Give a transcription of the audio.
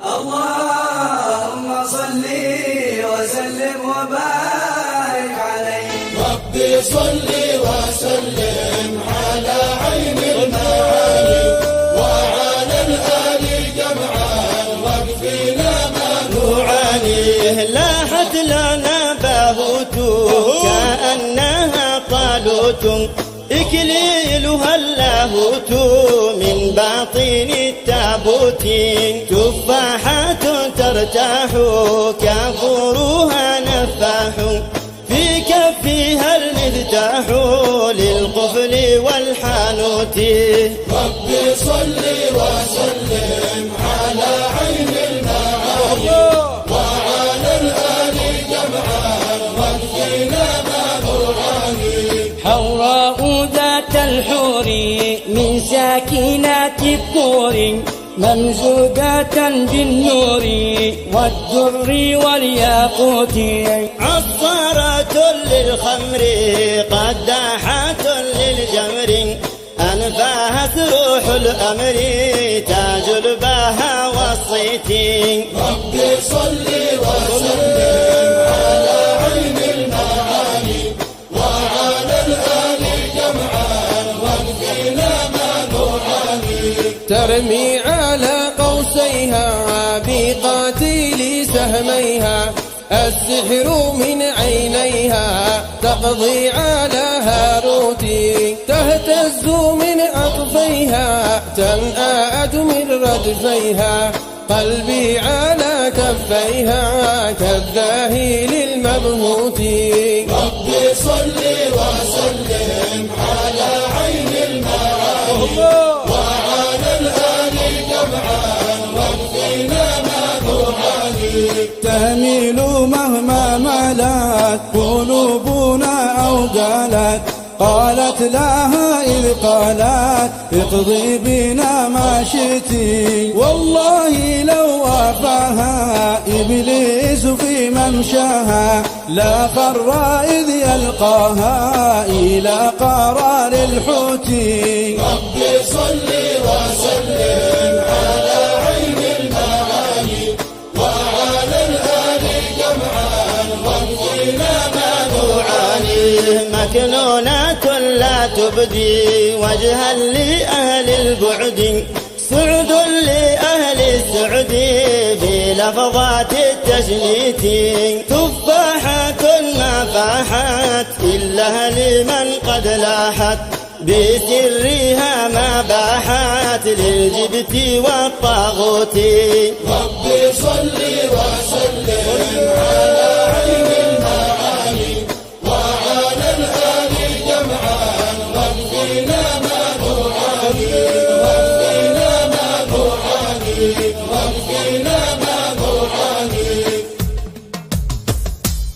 اللهم صل وسلم وبارك عليه. ربي صل وسلم على عين المعاني وعلى الآل جمعا واكفنا ما نعاني. لاحت لنا باهوت كأنها طالوت إكليلها اللاهوت من باطن التابوت. تفاحات ترتاح كافورها نفاح في كفها المفتاح للقفل والحانوت. ربي صل وسلم على عين المعاني وعلى الآل جمعا واكفنا ما نعاني. حوراء ذات الحور من ساكنات الطور ممزوجة بالنور والدر والياقوت. عصارة للخمر قداحة للجمر أنفاها روح الأمر تاج الباها والصيت. ربي صل وسلم على عين المعاني وعلى الآل جمعا واكفنا ما نعاني. ترمي على قوسيها بقاتل سهميها السحر من عينيها تقضي على هاروت. تهتز من أطفيها تنآت من ردفيها قلبي على كفيها كالذاهل المبهوت. ربي صل وسلم على عين المعاني وعلى الآل جمعا واكفنا ما نعاني. تهميل مهما مالت قلوبنا أو قالت قالت لها إذ قالت اقضي بنا ما شئتي. والله لو وافاها إبليس في ممشاها لا خر إذ يلقاها إلى قرار الحوت. ربي صل وسلم على عين المعاني وعلى الآل جمعا واكفنا ما نعاني. مكنونات لا تبدي وجها لأهل البعد سعد لأهل السعد بلفظات التشميت. تفاحة ما فاحت إلا لمن قد لاحت بسرها ما باحت للجبت والطاغوت. ربي صل وسلم على عين المعاني وعلى الآل جمعا واكفنا